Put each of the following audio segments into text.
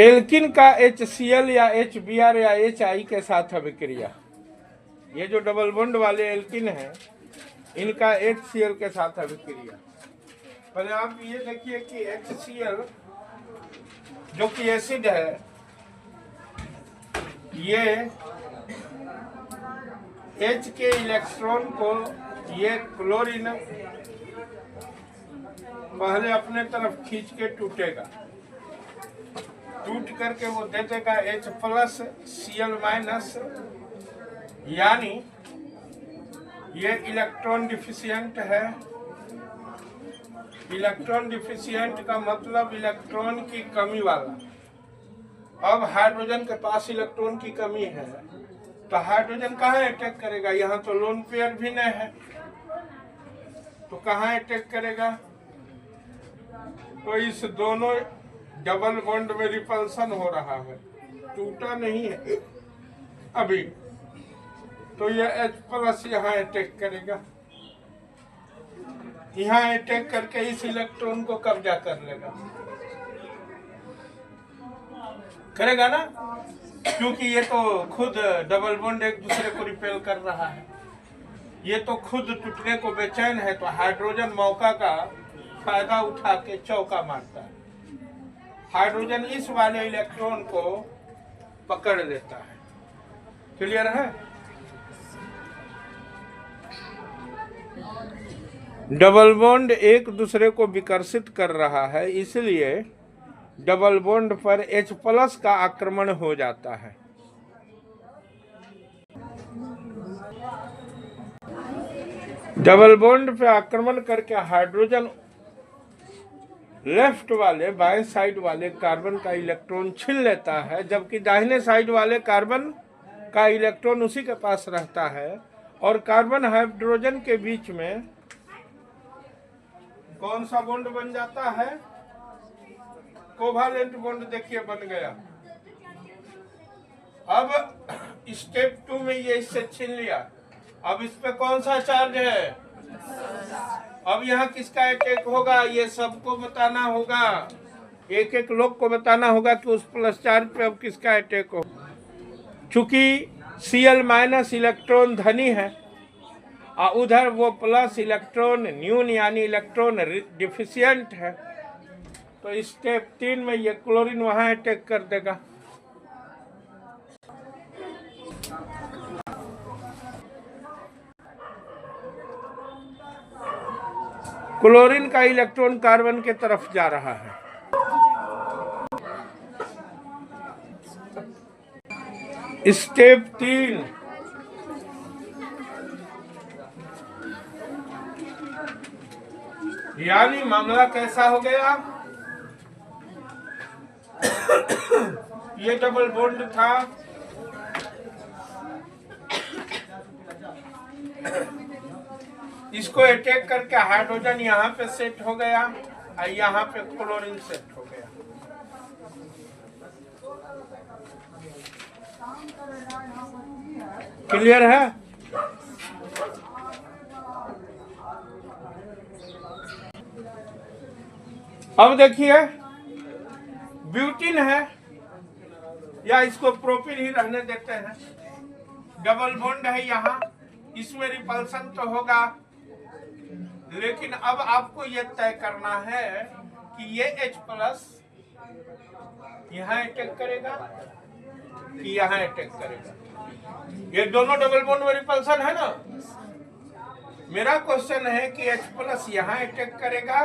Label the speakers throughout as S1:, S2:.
S1: Alkene का HCl या HBr या HI के साथ अभिक्रिया, ये जो डबल बॉन्ड वाले एल्किन हैं इनका HCl के साथ अभिक्रिया। पहले आप ये देखिए कि HCl जो कि एसिड है, ये H के इलेक्ट्रॉन को ये क्लोरीन पहले अपने तरफ खींच के टूटेगा, टूट करके वो दे देगा H+Cl-, यानी ये इलेक्ट्रॉन डिफिशिएंट है। इलेक्ट्रॉन डिफिशिएंट का मतलब इलेक्ट्रॉन की कमी वाला। अब हाइड्रोजन के पास इलेक्ट्रॉन की कमी है तो हाइड्रोजन कहाँ अटैक करेगा? यहाँ तो लोन पेयर भी नहीं है, तो कहाँ अटैक करेगा? तो इस दोनों डबल बॉन्ड में रिपल्सन हो रहा है, टूटा नहीं है अभी, तो यह H+ यहाँ अटैक करेगा, यहाँ अटैक करके इस इलेक्ट्रॉन को कब्जा कर लेगा, करेगा ना, क्योंकि ये तो खुद डबल बॉन्ड एक दूसरे को रिपेल कर रहा है, ये तो खुद टूटने को बेचैन है, तो हाइड्रोजन मौका का फायदा उठा के चौका मारता है। हाइड्रोजन इस वाले इलेक्ट्रॉन को पकड़ लेता है। क्लियर है? डबल बॉन्ड एक दूसरे को विकर्षित कर रहा है, इसलिए डबल बॉन्ड पर H+ का आक्रमण हो जाता है। डबल बॉन्ड पे आक्रमण करके हाइड्रोजन लेफ्ट वाले बाएं साइड वाले कार्बन का इलेक्ट्रॉन छीन लेता है, जबकि दाहिने साइड वाले कार्बन का इलेक्ट्रॉन उसी के पास रहता है, और कार्बन हाइड्रोजन के बीच में कौन सा बॉन्ड बन जाता है? कोवालेंट बॉन्ड देखिए बन गया। अब स्टेप 2 में ये इससे छीन लिया, अब इस पे कौन सा चार्ज है? अब यहाँ किसका अटैक होगा? ये सबको बताना होगा, एक एक लोग को बताना होगा कि उस प्लस चार्ज पे अब किसका अटैक हो। चूंकि Cl- इलेक्ट्रॉन धनी है और उधर वो प्लस इलेक्ट्रॉन न्यून यानी इलेक्ट्रॉन डिफिशिएंट है, तो स्टेप 3 में ये क्लोरीन वहां अटैक कर देगा। क्लोरीन का इलेक्ट्रॉन कार्बन के तरफ जा रहा है। स्टेप 3 यानी मामला कैसा हो गया? ये डबल बॉन्ड था, इसको अटैक करके हाइड्रोजन यहाँ पे सेट हो गया और यहाँ पे क्लोरीन सेट हो गया। क्लियर है? अब देखिए ब्यूटीन है, या इसको प्रोपिन ही रहने देते हैं, डबल बॉन्ड है यहाँ, इसमें रिपल्सन तो होगा, लेकिन अब आपको ये तय करना है कि ये H+ यहाँ अटैक करेगा कि यहाँ अटैक करेगा। ये दोनों डबल बॉन्ड में रिपल्सन है ना। मेरा क्वेश्चन है कि H+ यहाँ अटैक करेगा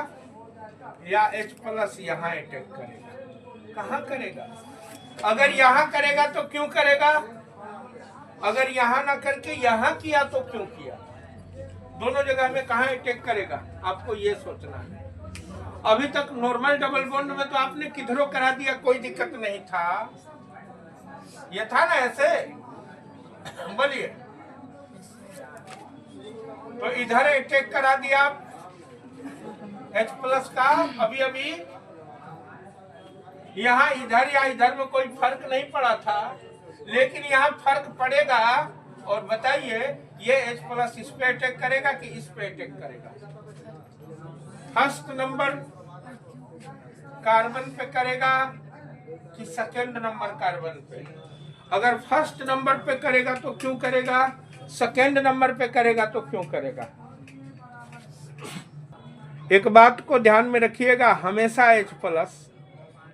S1: या H+ यहाँ अटैक करेगा? कहाँ करेगा? अगर यहाँ करेगा तो क्यों करेगा? अगर यहाँ ना करके यहाँ किया तो क्यों किया? दोनों जगह में कहाँ अटैक करेगा? आपको ये सोचना है। अभी तक नॉर्मल डबल बॉन्ड में तो आपने किधरों करा दिया, कोई दिक्कत नहीं था, ये था ना ऐसे, बोलिए। तो इधर अटैक करा दिया H+ का, अभी अभी यहाँ इधर या इधर में कोई फर्क नहीं पड़ा था, लेकिन यहाँ फर्क पड़ेगा। और बताइए ये H+ इस पे अटैक करेगा कि इस पे अटैक करेगा? फर्स्ट नंबर कार्बन पे करेगा कि सेकंड नंबर कार्बन पे? अगर फर्स्ट नंबर पे करेगा तो क्यों करेगा, सेकंड नंबर पे करेगा तो क्यों करेगा? एक बात को ध्यान में रखिएगा, हमेशा H+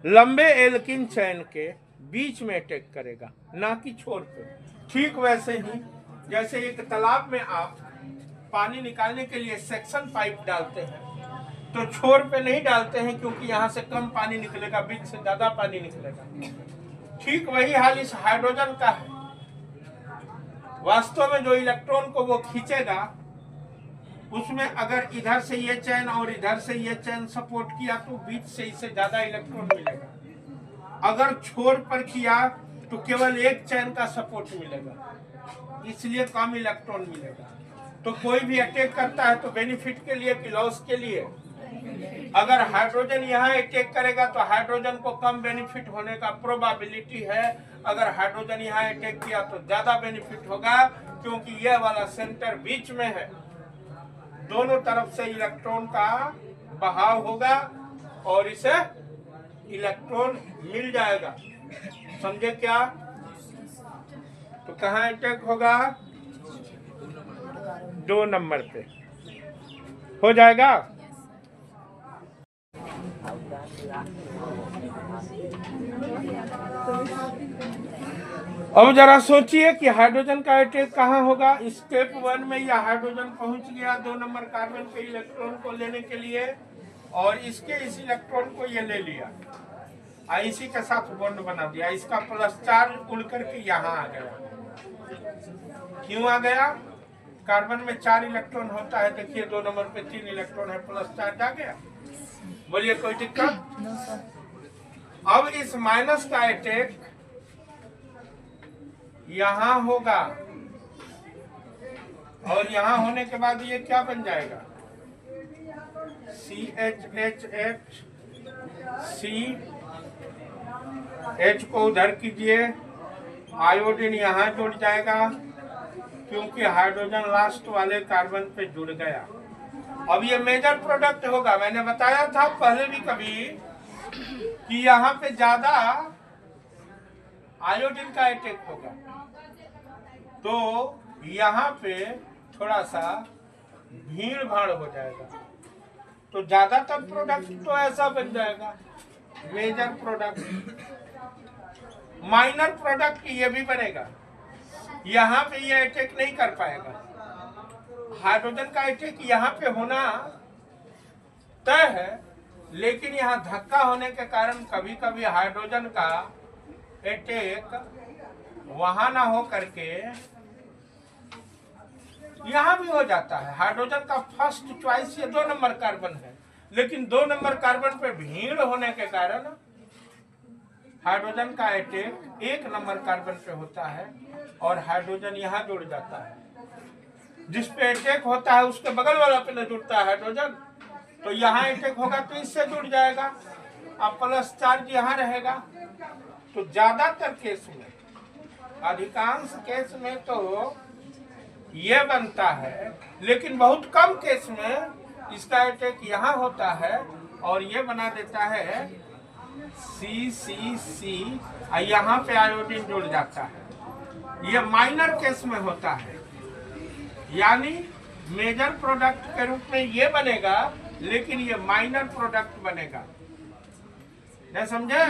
S1: लंबे एल्किन चैन के बीच में अटैक करेगा, ना कि छोर पे। ठीक वैसे ही जैसे एक तालाब में आप पानी निकालने के लिए सेक्शन पाइप डालते हैं तो छोर पे नहीं डालते हैं, क्योंकि यहाँ से कम पानी निकलेगा, बीच से ज्यादा पानी निकलेगा। ठीक वही हाल इस हाइड्रोजन का है। वास्तव में जो इलेक्ट्रॉन को वो खींचेगा, उसमें अगर इधर से ये चैन और इधर से ये चैन सपोर्ट किया तो बीच से इसे ज्यादा इलेक्ट्रॉन मिलेगा। अगर छोर पर किया तो केवल एक चैन का सपोर्ट मिलेगा, इसलिए कम इलेक्ट्रॉन मिलेगा। तो कोई भी अटैक करता है तो बेनिफिट के लिए कि लॉस के लिए? अगर हाइड्रोजन यहाँ अटैक करेगा तो हाइड्रोजन को कम बेनिफिट होने का प्रोबेबिलिटी है। अगर हाइड्रोजन यहाँ अटैक किया तो ज्यादा बेनिफिट होगा, क्योंकि यह वाला सेंटर बीच में है। दोनों तरफ से इलेक्ट्रॉन का बहाव होगा और इसे इलेक्ट्रॉन मिल जाएगा। समझे क्या? तो कहाँ अटैक होगा? 2 नंबर पे हो जाएगा। अब जरा सोचिए कि हाइड्रोजन का अटैक कहाँ होगा। स्टेप 1 में यह हाइड्रोजन पहुंच गया 2 नंबर कार्बन पे इलेक्ट्रॉन को लेने के लिए, और इसके इस इलेक्ट्रॉन को ये ले लिया, इसी के साथ बॉन्ड बना दिया। इसका +4 उड़ करके यहाँ आ गया। क्यों आ गया? कार्बन में 4 इलेक्ट्रॉन होता है, देखिए 2 नंबर पे 3 इलेक्ट्रॉन है, +4 जा गया। बोलिए कोई दिक्कत? अब इस माइनस का अटैक यहाँ होगा, और यहाँ होने के बाद ये क्या बन जाएगा? CHHH, C, H को उधर कीजिए, आयोडीन यहाँ जुड़ जाएगा, क्योंकि हाइड्रोजन लास्ट वाले कार्बन पे जुड़ गया। अब ये मेजर प्रोडक्ट होगा। मैंने बताया था पहले भी कभी कि यहाँ पे ज्यादा आयोडीन का अटैक होगा, तो यहाँ पे थोड़ा सा भीड़ भाड़ हो जाएगा, तो ज्यादातर प्रोडक्ट तो ऐसा बन जाएगा मेजर प्रोडक्ट। माइनर प्रोडक्ट ये भी बनेगा, यहाँ पे ये अटैक नहीं कर पाएगा। हाइड्रोजन का अटैक यहाँ पे होना तय है, लेकिन यहाँ धक्का होने के कारण कभी कभी हाइड्रोजन का अटैक वहां ना हो करके यहाँ भी हो जाता है। हाइड्रोजन का फर्स्ट चॉइस ये 2 नंबर कार्बन है, लेकिन 2 नंबर कार्बन पे भीड़ होने के कारण हाइड्रोजन का अटैक 1 नंबर कार्बन पे होता है, और हाइड्रोजन यहाँ जुड़ जाता है। जिस पे अटैक होता है उसके बगल वाला पे न जुड़ता है हाइड्रोजन, तो यहाँ अटैक होगा तो इससे जुड़ जाएगा, अब प्लस चार्ज यहाँ रहेगा। तो ज्यादातर केस में, अधिकांश केस में तो ये बनता है, लेकिन बहुत कम केस में इसका अटैक यहाँ होता है और ये बना देता है CCC, यहाँ पे आयोडीन जुड़ जाता है। ये माइनर केस में होता है, यानी मेजर प्रोडक्ट के रूप में ये बनेगा, लेकिन ये माइनर प्रोडक्ट बनेगा। नहीं समझे?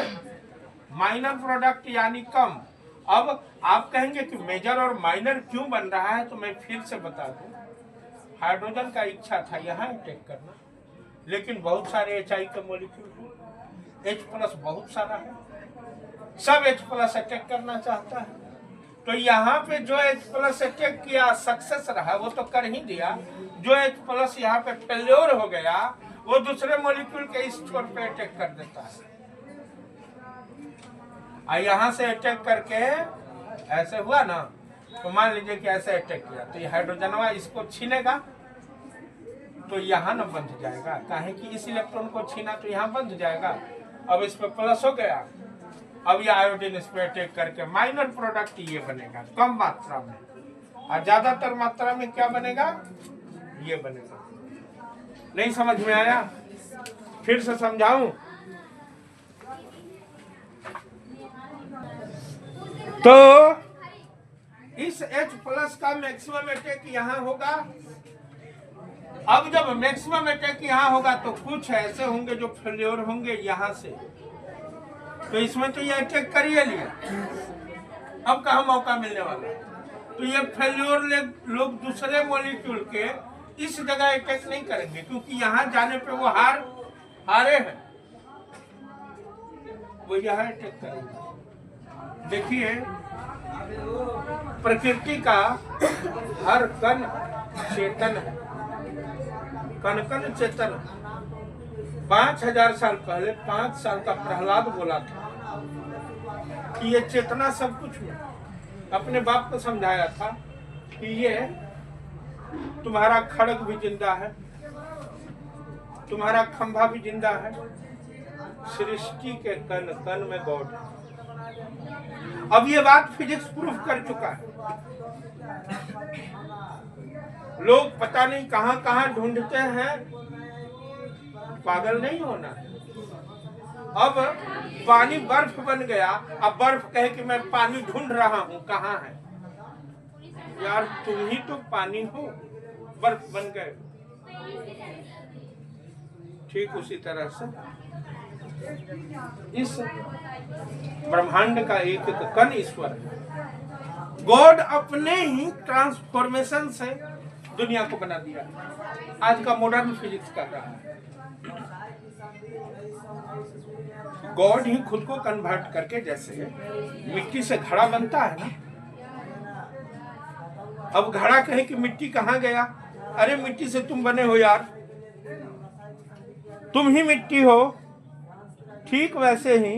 S1: माइनर प्रोडक्ट यानी कम। अब आप कहेंगे कि मेजर और माइनर क्यों बन रहा है, तो मैं फिर से बता दूं, हाइड्रोजन का इच्छा था यहाँ अटैक करना, लेकिन बहुत सारे HI के मॉलिक्यूल H+ बहुत सारा है, सब H+ अटैक करना चाहता है। तो यहाँ पे जो H+ अटैक किया सक्सेस रहा, वो तो कर ही दिया। जो H+ यहाँ पे फेल्योर हो गया, वो दूसरे मॉलिक्यूल के इस छोर पे अटैक कर देता है। यहाँ से अटैक करके ऐसे हुआ ना, तो मान लीजिए कि ऐसे अटैक किया, तो ये हाइड्रोजनवा इसको छीनेगा, तो यहाँ न बंध जाएगा, काहे कि इस इलेक्ट्रॉन को छीना तो यहाँ बंध जाएगा। अब इस पे प्लस हो गया, अब ये आयोडीन इस पे अटैक करके माइनर प्रोडक्ट ये बनेगा कम मात्रा में, और ज्यादातर मात्रा में क्या बनेगा? ये बनेगा। नहीं समझ में आया? फिर से समझाऊं? तो इस H+ का मैक्सिमम अटैक यहाँ होगा। अब जब मैक्सिमम अटैक यहाँ होगा तो कुछ ऐसे होंगे जो फेल्योर होंगे यहाँ से, तो इसमें तो ये अटैक कर ही लिया, अब कहाँ मौका मिलने वाला। तो ये फेल्योर लोग दूसरे मॉलिक्यूल के इस जगह अटैक नहीं करेंगे, क्योंकि यहाँ जाने पे वो हारे हैं, वो यहाँ अटैक करेंगे। देखिए प्रकृति का हर कण चेतन है, कण कण चेतन। 5000 साल पहले 5 साल का प्रहलाद बोला था कि ये चेतना सब कुछ में, अपने बाप को समझाया था कि ये तुम्हारा खड़ग भी जिंदा है, तुम्हारा खंभा भी जिंदा है, सृष्टि के कण कण में गॉड है। अब ये बात फिजिक्स प्रूफ कर चुका है। लोग पता नहीं कहां कहां ढूंढते हैं, पागल नहीं होना। अब पानी बर्फ बन गया, अब बर्फ कहे कि मैं पानी ढूंढ रहा हूं, कहां है? यार तुम ही तो पानी हो, बर्फ बन गए। ठीक उसी तरह से इस ब्रह्मांड का एक कण ईश्वर है। गॉड अपने ही ट्रांसफॉर्मेशन से दुनिया को बना दिया। आज का मॉडर्न फिजिक्स कर रहा है, गॉड ही खुद को कन्वर्ट करके, जैसे मिट्टी से घड़ा बनता है ना। अब घड़ा कहे कि मिट्टी कहाँ गया, अरे मिट्टी से तुम बने हो यार, तुम ही मिट्टी हो। ठीक वैसे ही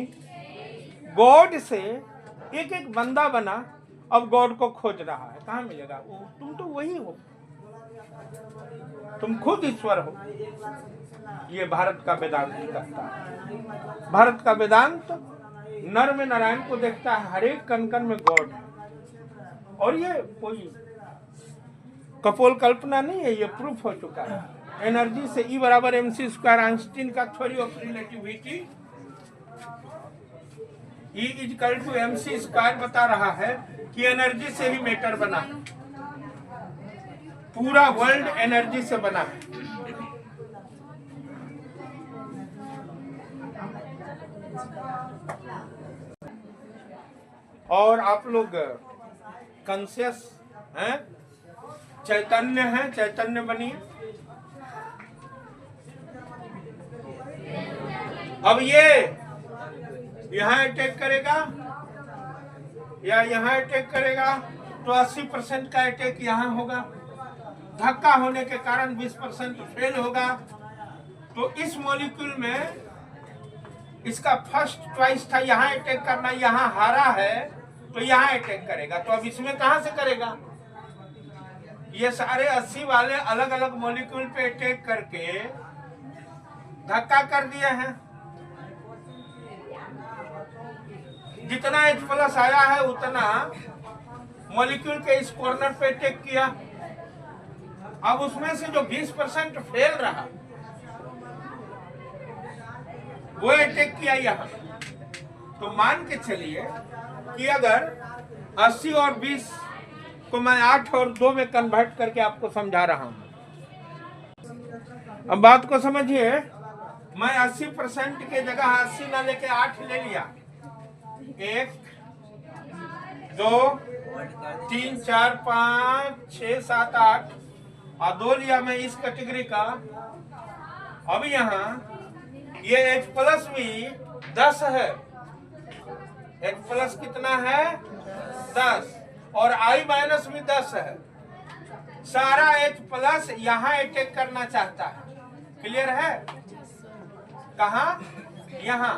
S1: गॉड से एक एक बंदा बना, अब गॉड को खोज रहा है, कहाँ मिलेगा? तुम तो वही हो, तुम खुद ईश्वर हो। ये भारत का वेदांत कहता है। भारत का वेदांत नर में नारायण को देखता है, हर एक कण कण में गॉड है। और ये कोई कपोल कल्पना नहीं है, ये प्रूफ हो चुका है। एनर्जी से E = mc², आइंस्टीन का theory of relativity E = mc² बता रहा है कि एनर्जी से ही मैटर बना है, पूरा वर्ल्ड एनर्जी से बना है। और आप लोग कॉन्शियस हैं, चैतन्य हैं, चैतन्य बनिए। अब ये यहाँ अटैक करेगा या यहाँ अटैक करेगा, तो 80% का अटैक यहाँ होगा। धक्का होने के कारण 20% फेल होगा। तो इस मॉलिक्यूल में इसका फर्स्ट चॉइस था यहाँ अटैक करना, यहाँ हारा है तो यहाँ अटैक करेगा। तो अब इसमें कहां से करेगा? ये सारे 80 वाले अलग अलग मॉलिक्यूल पे अटैक करके धक्का कर दिए हैं। जितना H+ आया है उतना मॉलिक्यूल के इस कॉर्नर पे अटैक किया। अब उसमें से जो 20% फेल रहा वो अटैक किया यहाँ। तो मान के चलिए कि अगर 80 और 20 को मैं 8 और 2 में कन्वर्ट करके आपको समझा रहा हूं। अब बात को समझिए, मैं 80% के जगह 80 ना लेके 8 ले लिया। 1 2 3 4 5 6 7 8 और 2 लिया मैं इस कैटेगरी का। अब यहाँ ये H+ भी 10 है। H+ कितना है? 10 और I- भी 10 है। सारा H+ यहाँ अटैक करना चाहता है। क्लियर है? कहा? यहाँ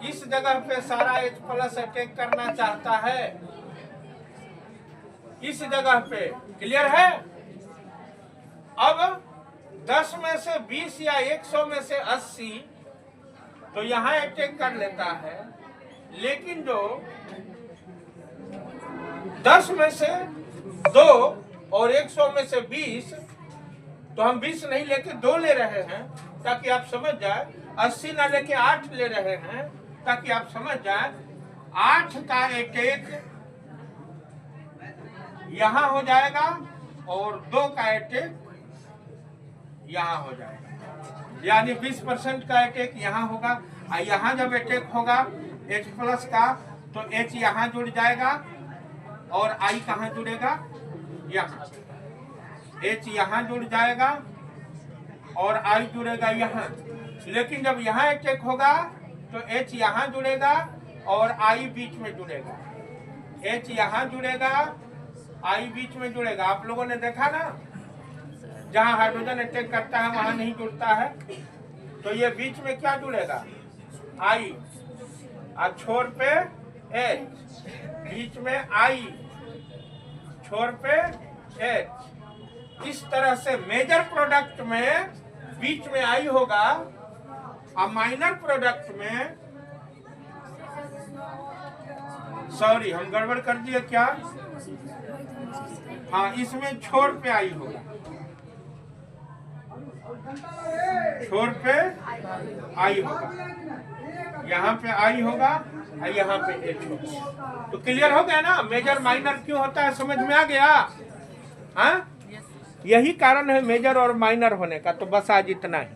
S1: इस जगह पे सारा H+ अटैक करना चाहता है, इस जगह पे। क्लियर है? अब 10 में से 20 या 100 में से 80 तो यहाँ अटैक कर लेता है। लेकिन जो 10 में से 2 और 100 में से 20, तो हम 20 नहीं लेके 2 ले रहे हैं ताकि आप समझ जाए। 80 ना लेके 8 ले रहे हैं ताकि आप समझ जाए। 8 का अटैक यहां हो जाएगा और 2 का अटैक यहां हो जाएगा, यानी 20% का अटैक यहां होगा। और यहां जब अटैक होगा H+ का तो H यहां जुड़ जाएगा और I कहां जुड़ेगा, यहाँ। H यहां जुड़ जाएगा और I जुड़ेगा यहाँ। लेकिन जब यहाँ अटैक होगा तो H यहाँ जुड़ेगा और I बीच में जुड़ेगा। H यहाँ जुड़ेगा, I बीच में जुड़ेगा। आप लोगों ने देखा ना, जहाँ हाइड्रोजन अटैक करता है वहां नहीं जुड़ता है, तो ये बीच में क्या जुड़ेगा, I, और छोर पे H, बीच में I, छोर पे H। इस तरह से मेजर प्रोडक्ट में बीच में I होगा और माइनर प्रोडक्ट में, सॉरी हम गड़बड़ कर दिए क्या, हाँ इसमें छोर पे I होगा, छोर पे I होगा, यहाँ पे I होगा और यहाँ पे H होगा। तो क्लियर हो गया ना, मेजर माइनर क्यों होता है, समझ में आ गया? हाँ, यही कारण है मेजर और माइनर होने का। तो बस आज इतना ही।